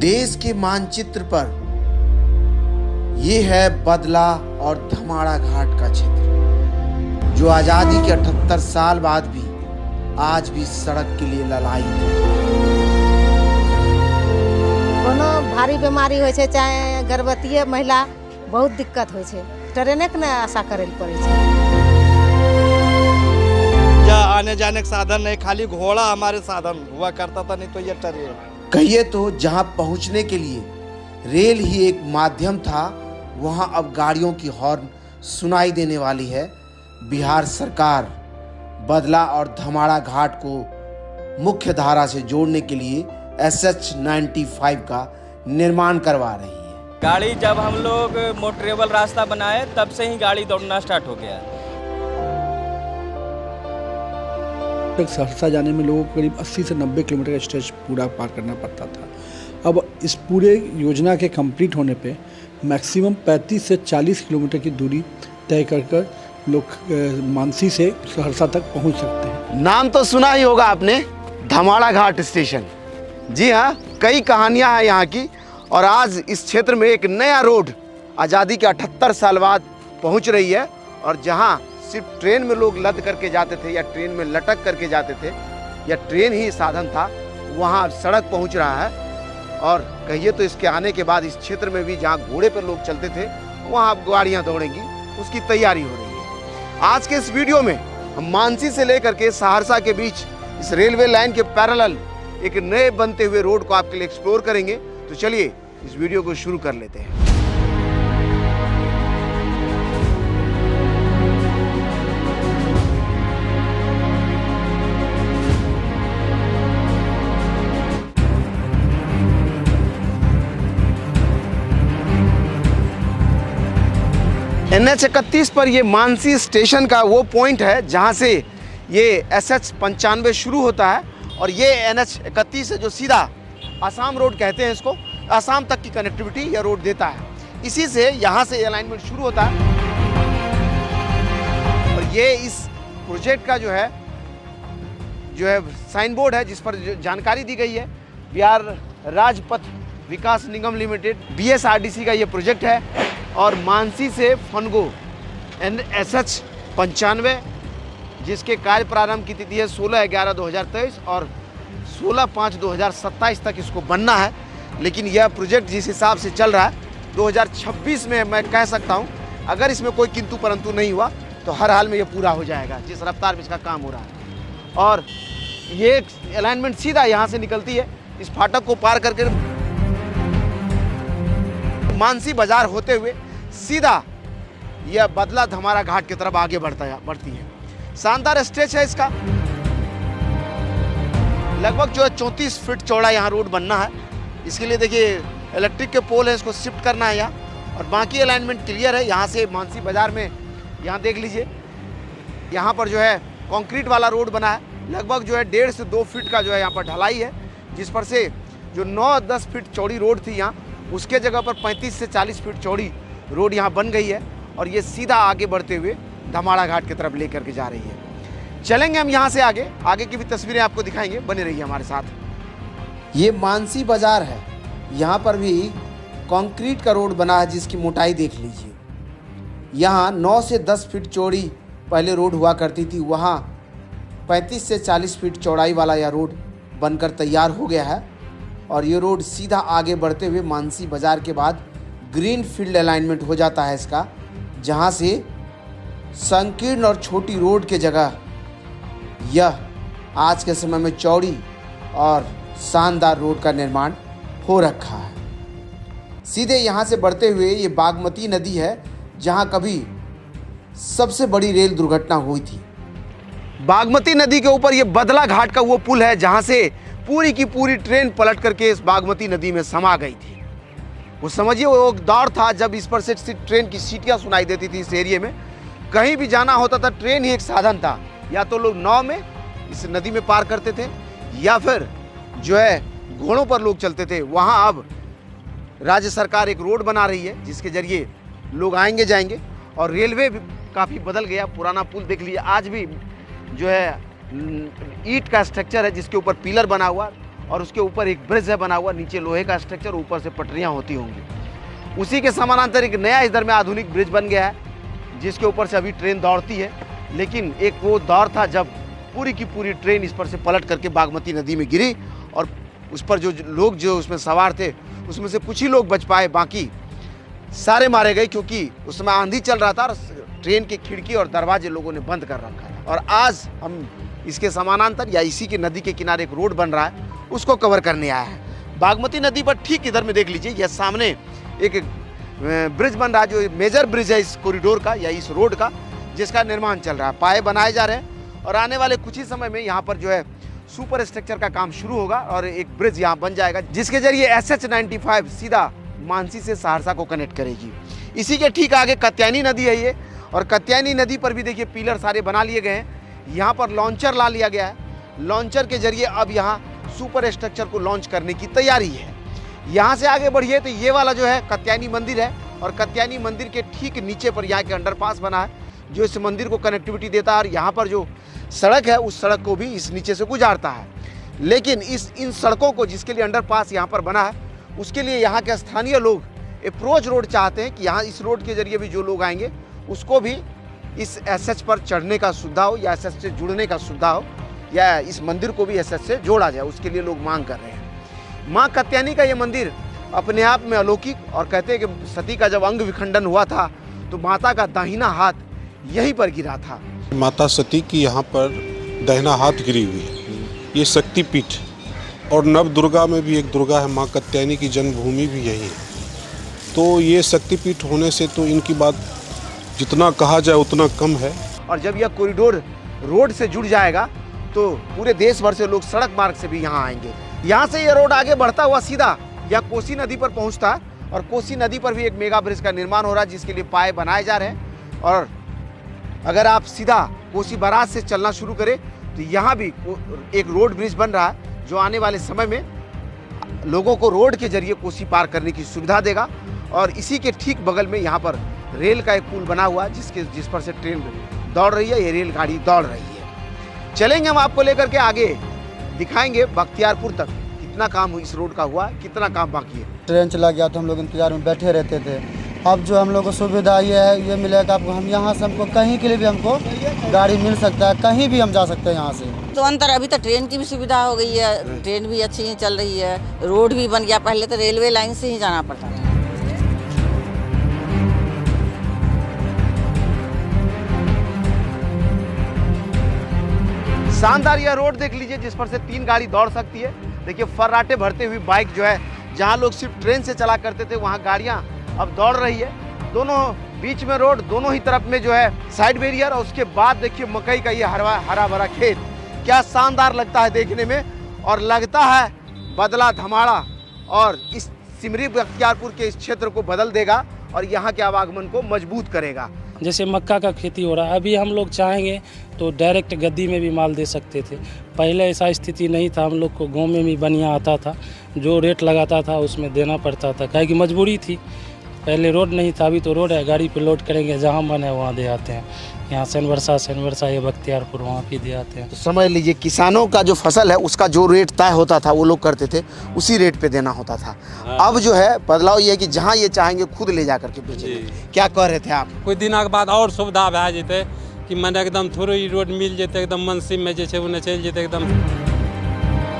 देश के मानचित्र पर ये है बदला और धमाड़ा घाट का क्षेत्र, जो आजादी के 78 साल बाद भी आज भी सड़क के लिए ललायित है। कोनो भारी बीमारी हो छे, चाहे गर्भवती महिला, बहुत दिक्कत हो छे, ट्रेने के आशा करे पड़े छे। या आने जाने का साधन नहीं, खाली घोड़ा हमारे साधन हुआ करता था, नहीं तो ये ट्रेन। कहिए तो जहां पहुंचने के लिए रेल ही एक माध्यम था, वहां अब गाड़ियों की हॉर्न सुनाई देने वाली है। बिहार सरकार बदला और धमाड़ा घाट को मुख्य धारा से जोड़ने के लिए SH-95 का निर्माण करवा रही है। गाड़ी जब हम लोग मोटरेबल रास्ता बनाए तब से ही गाड़ी दौड़ना स्टार्ट हो गया। सहरसा जाने में लोगों को करीब 80 से 90 किलोमीटर का स्ट्रेच पूरा पार करना पड़ता था। अब इस पूरे योजना के कंप्लीट होने पे मैक्सिमम 35 से 40 किलोमीटर की दूरी तय कर लोग मानसी से सहरसा तक पहुंच सकते हैं। नाम तो सुना ही होगा आपने, धमाड़ा घाट स्टेशन। जी हाँ, कई कहानियां हैं यहाँ की, और आज इस क्षेत्र में एक नया रोड आज़ादी के 78 साल बाद पहुँच रही है। और जहाँ सिर्फ ट्रेन में लोग लद करके जाते थे या ट्रेन में लटक करके जाते थे या ट्रेन ही साधन था, वहाँ सड़क पहुँच रहा है। और कहिए तो इसके आने के बाद इस क्षेत्र में भी जहाँ घोड़े पर लोग चलते थे, वहाँ अब गाड़ियाँ दौड़ेंगी, उसकी तैयारी हो रही है। आज के इस वीडियो में हम मानसी से लेकर के सहरसा के बीच इस रेलवे लाइन के पैरेलल एक नए बनते हुए रोड को आपके लिए एक्सप्लोर करेंगे। तो चलिए इस वीडियो को शुरू कर लेते हैं। NH-31 पर ये मानसी स्टेशन का वो पॉइंट है जहाँ से ये SH-95 शुरू होता है, और ये NH-31 है जो सीधा आसाम रोड कहते हैं इसको, आसाम तक की कनेक्टिविटी यह रोड देता है। इसी से यहाँ से अलाइनमेंट शुरू होता है। और ये इस प्रोजेक्ट का जो है साइन बोर्ड है, जिस पर जानकारी दी गई है, बिहार राजपथ विकास निगम लिमिटेड BSRDC का ये प्रोजेक्ट है। और मानसी से फनगो SH-95, जिसके कार्य प्रारंभ की तिथि है 16/11/2023 और 16/5/2027 तक इसको बनना है। लेकिन यह प्रोजेक्ट जिस हिसाब से चल रहा है 2026 में, मैं कह सकता हूं, अगर इसमें कोई किंतु परंतु नहीं हुआ तो हर हाल में यह पूरा हो जाएगा, जिस रफ्तार में इसका काम हो रहा है। और ये अलाइनमेंट सीधा यहाँ से निकलती है, इस फाटक को पार करके मानसी बाजार होते हुए सीधा यह बदला धमाड़ा घाट की तरफ आगे बढ़ती है। शानदार स्ट्रेच है इसका, लगभग जो है 34 फीट चौड़ा यहाँ रोड बनना है। इसके लिए देखिए इलेक्ट्रिक के पोल है, इसको शिफ्ट करना है यहाँ, और बाकी अलाइनमेंट क्लियर है। यहाँ से मानसी बाजार में, यहाँ देख लीजिए, यहाँ पर जो है कंक्रीट वाला रोड बना है। लगभग जो है 1.5 से 2 फीट का जो है यहाँ पर ढलाई है, जिस पर से जो 9-10 फीट चौड़ी रोड थी यहाँ, उसके जगह पर 35 से 40 फीट चौड़ी रोड यहाँ बन गई है। और ये सीधा आगे बढ़ते हुए धमाड़ा घाट की तरफ लेकर के जा रही है। चलेंगे हम यहाँ से आगे की भी तस्वीरें आपको दिखाएंगे, बने रहिए हमारे साथ। ये मानसी बाजार है, यहाँ पर भी कंक्रीट का रोड बना है, जिसकी मोटाई देख लीजिए। यहाँ 9 से 10 फीट चौड़ी पहले रोड हुआ करती थी, वहाँ 35 से 40 फीट चौड़ाई वाला यह रोड बनकर तैयार हो गया है। और ये रोड सीधा आगे बढ़ते हुए मानसी बाजार के बाद ग्रीन फील्ड अलाइनमेंट हो जाता है इसका, जहाँ से संकीर्ण और छोटी रोड के जगह यह आज के समय में चौड़ी और शानदार रोड का निर्माण हो रखा है। सीधे यहाँ से बढ़ते हुए ये बागमती नदी है, जहाँ कभी सबसे बड़ी रेल दुर्घटना हुई थी। बागमती नदी के ऊपर ये बदला घाट का वो पुल है, जहाँ से पूरी की पूरी ट्रेन पलट करके इस बागमती नदी में समा गई थी। वो समझिए वो एक दौर था जब इस पर से ट्रेन की सीटियाँ सुनाई देती थी। इस एरिया में कहीं भी जाना होता था, ट्रेन ही एक साधन था। या तो लोग नाव में इस नदी में पार करते थे, या फिर जो है घोड़ों पर लोग चलते थे। वहाँ अब राज्य सरकार एक रोड बना रही है, जिसके जरिए लोग आएंगे जाएंगे। और रेलवे भी काफ़ी बदल गया। पुराना पुल देख लीजिए, आज भी जो है ईंट का स्ट्रक्चर है, जिसके ऊपर पिलर बना हुआ, और उसके ऊपर एक ब्रिज है बना हुआ, नीचे लोहे का स्ट्रक्चर, ऊपर से पटरियाँ होती होंगी। उसी के समानांतर एक नया इधर में आधुनिक ब्रिज बन गया है जिसके ऊपर से अभी ट्रेन दौड़ती है। लेकिन एक वो दौर था जब पूरी की पूरी ट्रेन इस पर से पलट करके बागमती नदी में गिरी और उस पर जो लोग जो उसमें सवार थे उसमें से कुछ ही लोग बच पाए, बाकी सारे मारे गए क्योंकि उस समय आंधी चल रहा था और ट्रेन की खिड़की और दरवाजे लोगों ने बंद कर रखा था। और आज हम इसके समानांतर या इसी के नदी के किनारे एक रोड बन रहा है, उसको कवर करने आया है। बागमती नदी पर ठीक इधर में देख लीजिए, यह सामने एक ब्रिज बन रहा है जो मेजर ब्रिज है इस कॉरिडोर का या इस रोड का, जिसका निर्माण चल रहा है। पाए बनाए जा रहे हैं और आने वाले कुछ ही समय में यहाँ पर जो है सुपर स्ट्रक्चर का काम शुरू होगा और एक ब्रिज यहाँ बन जाएगा जिसके जरिए SH-95 सीधा मानसी से सहरसा को कनेक्ट करेगी। इसी के ठीक आगे कात्यायनी नदी है ये, और कात्यायनी नदी पर भी देखिए पिलर सारे बना लिए गए हैं। यहाँ पर लॉन्चर ला लिया गया है। लॉन्चर के जरिए अब यहाँ सुपर स्ट्रक्चर को लॉन्च करने की तैयारी है। यहाँ से आगे बढ़िए तो ये वाला जो है कात्यायनी मंदिर है और कात्यायनी मंदिर के ठीक नीचे पर यहाँ के अंडरपास बना है जो इस मंदिर को कनेक्टिविटी देता है और यहाँ पर जो सड़क है उस सड़क को भी इस नीचे से गुजारता है। लेकिन इन सड़कों को जिसके लिए अंडरपास यहाँ पर बना है उसके लिए यहाँ के स्थानीय लोग अप्रोच रोड चाहते हैं कि यहाँ इस रोड के जरिए भी जो लोग आएंगे उसको भी इस SH पर चढ़ने का सुविधा हो या SH से जुड़ने का सुविधा हो या इस मंदिर को भी SH से जोड़ा जाए, उसके लिए लोग मांग कर रहे हैं। माँ कात्यायनी का ये मंदिर अपने आप में अलौकिक, और कहते हैं कि सती का जब अंग विखंडन हुआ था तो माता का दाहिना हाथ यहीं पर गिरा था। माता सती की यहाँ पर दाहिना हाथ गिरी हुई है। ये शक्तिपीठ और नव दुर्गा में भी एक दुर्गा है, माँ कात्यायनी की जन्मभूमि भी यही है। तो ये शक्तिपीठ होने से तो इनकी बात जितना कहा जाए उतना कम है। और जब यह कॉरिडोर रोड से जुड़ जाएगा तो पूरे देश भर से लोग सड़क मार्ग से भी यहाँ आएंगे। यहाँ से यह रोड आगे बढ़ता हुआ सीधा यह कोसी नदी पर पहुँचता है और कोसी नदी पर भी एक मेगा ब्रिज का निर्माण हो रहा है जिसके लिए पाए बनाए जा रहे हैं। और अगर आप सीधा कोसी बराज से चलना शुरू करें तो यहाँ भी एक रोड ब्रिज बन रहा है जो आने वाले समय में लोगों को रोड के जरिए कोसी पार करने की सुविधा देगा। और इसी के ठीक बगल में यहाँ पर रेल का एक पुल बना हुआ है जिस पर से ट्रेन दौड़ रही है, ये रेलगाड़ी दौड़ रही है। चलेंगे हम आपको लेकर के आगे, दिखाएंगे बख्तियारपुर तक कितना काम इस रोड का हुआ, कितना काम बाकी है। ट्रेन चला गया तो हम लोग इंतजार में बैठे रहते थे। अब जो हम लोग को सुविधा ये मिलेगा, आपको हम यहाँ से हमको कहीं के लिए भी हमको गाड़ी मिल सकता है, कहीं भी हम जा सकते हैं यहाँ से। तो अंतर अभी तो ट्रेन की भी सुविधा हो गई है, ट्रेन भी अच्छी ही चल रही है, रोड भी बन गया। पहले तो रेलवे लाइन से ही जाना पड़ता था। शानदार यह रोड देख लीजिए जिस पर से 3 गाड़ी दौड़ सकती है। देखिए फर्राटे भरते हुई बाइक जो है, जहाँ लोग सिर्फ ट्रेन से चला करते थे वहाँ गाड़ियाँ अब दौड़ रही है। दोनों बीच में रोड, दोनों ही तरफ में जो है साइड बैरियर, और उसके बाद देखिए मकई का ये हरा भरा खेत, क्या शानदार लगता है देखने में। और लगता है बदला धमाड़ा और इस सिमरी बख्तियारपुर के इस क्षेत्र को बदल देगा और यहाँ के आवागमन को मजबूत करेगा। जैसे मक्का का खेती हो रहा है, अभी हम लोग चाहेंगे तो डायरेक्ट गद्दी में भी माल दे सकते थे। पहले ऐसा स्थिति नहीं था, हम लोग को गाँव में भी बनिया आता था, जो रेट लगाता था उसमें देना पड़ता था, काहे कि मजबूरी थी। पहले रोड नहीं था, अभी तो रोड है, गाड़ी पे लोड करेंगे, जहाँ मन है वहाँ दे आते हैं। यहाँ सनवर्षा ये बख्तियारपुर वहाँ भी दे आते हैं। तो समझ लीजिए किसानों का जो फसल है उसका जो रेट तय होता था वो लोग करते थे, उसी रेट पे देना होता था। अब जो है बदलाव ये है कि जहाँ ये चाहेंगे खुद ले जा करके बेचेंगे। क्या कह रहे थे आप? कुछ दिन के बाद और सुविधा भए जेतै कि मैंने एकदम थोड़ी रोड मिल जेतै, एकदम मनसी में जे उन्हें चल जेतै एकदम।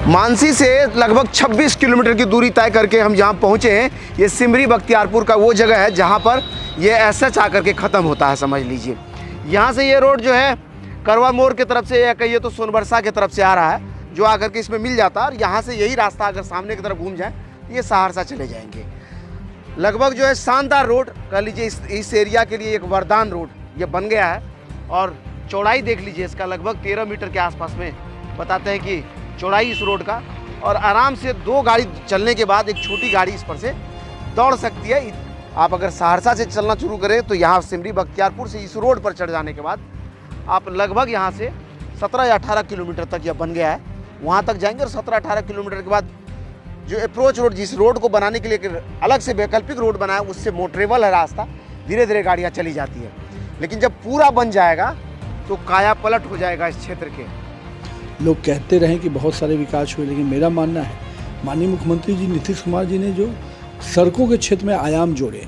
मानसी से लगभग 26 किलोमीटर की दूरी तय करके हम जहाँ पहुँचे हैं, ये सिमरी बख्तियारपुर का वो जगह है जहाँ पर ये SH आकर के ख़त्म होता है। समझ लीजिए यहाँ से ये रोड जो है करवा मोड़ की तरफ से या कहिए तो सोनबरसा की तरफ से आ रहा है, जो आकर के इसमें मिल जाता है। और यहाँ से यही रास्ता अगर सामने की तरफ घूम जाए ये सहरसा चले जाएंगे। लगभग जो है शानदार रोड कह लीजिए, इस एरिया के लिए एक वरदान रोड ये बन गया है। और चौड़ाई देख लीजिए इसका लगभग 13 मीटर के आसपास में बताते हैं कि चौड़ाई इस रोड का, और आराम से 2 गाड़ी चलने के बाद एक छोटी गाड़ी इस पर से दौड़ सकती है। आप अगर सहरसा से चलना शुरू करें तो यहाँ सिमरी बख्तियारपुर से इस रोड पर चढ़ जाने के बाद आप लगभग यहाँ से 17 या 18 किलोमीटर तक यह बन गया है, वहाँ तक जाएंगे। और 17-18 किलोमीटर के बाद जो अप्रोच रोड, जिस रोड को बनाने के लिए अलग से वैकल्पिक रोड बनाया, उससे मोटरेबल है रास्ता, धीरे धीरे गाड़ियाँ चली जाती है। लेकिन जब पूरा बन जाएगा तो काया पलट हो जाएगा इस क्षेत्र के। लोग कहते रहें कि बहुत सारे विकास हुए, लेकिन मेरा मानना है माननीय मुख्यमंत्री जी नीतीश कुमार जी ने जो सड़कों के क्षेत्र में आयाम जोड़े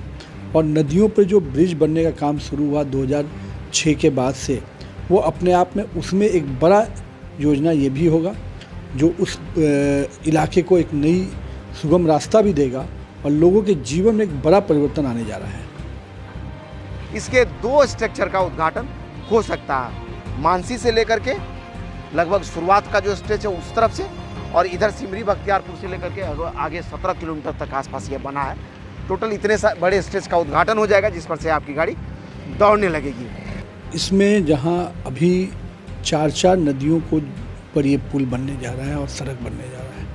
और नदियों पर जो ब्रिज बनने का काम शुरू हुआ 2006 के बाद से, वो अपने आप में उसमें एक बड़ा योजना ये भी होगा जो उस इलाके को एक नई सुगम रास्ता भी देगा और लोगों के जीवन में एक बड़ा परिवर्तन आने जा रहा है। इसके 2 स्ट्रक्चर का उद्घाटन हो सकता है, मानसी से लेकर के लगभग शुरुआत का जो स्ट्रेच है उस तरफ से, और इधर सिमरी बख्तियारपुर से लेकर के आगे 17 किलोमीटर तक आसपास ये बना है। टोटल इतने बड़े स्ट्रेच का उद्घाटन हो जाएगा जिस पर से आपकी गाड़ी दौड़ने लगेगी। इसमें जहां अभी 4 नदियों को पर ये पुल बनने जा रहा है और सड़क बनने जा रहा है,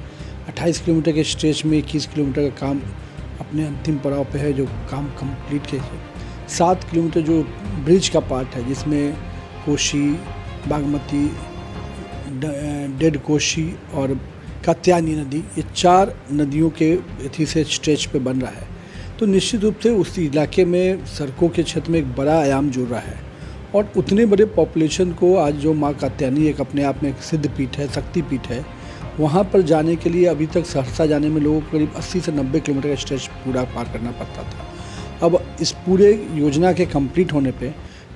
28 किलोमीटर के स्ट्रेच में 21 किलोमीटर का काम अपने अंतिम पड़ाव पे है, जो काम कंप्लीट किया है। 7 किलोमीटर जो ब्रिज का पार्ट है जिसमें कोशी, बागमती, डेड कोशी और कात्यायनी नदी, ये 4 नदियों के एथी से स्ट्रेच पे बन रहा है। तो निश्चित रूप से उस इलाके में सड़कों के क्षेत्र में एक बड़ा आयाम जुड़ रहा है और उतने बड़े पॉपुलेशन को आज जो माँ कात्यायनी एक अपने आप में एक सिद्ध पीठ है, शक्ति पीठ है, वहाँ पर जाने के लिए अभी तक सहरसा जाने में लोगों को करीब 80 से 90 किलोमीटर का स्ट्रेच पूरा पार करना पड़ता था। अब इस पूरे योजना के कंप्लीट होने पे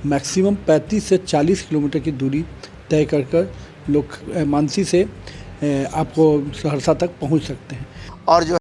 मैक्सिमम 35 से 40 किलोमीटर की दूरी तय कर लोग मानसी से आपको सहरसा तक पहुँच सकते हैं। और जो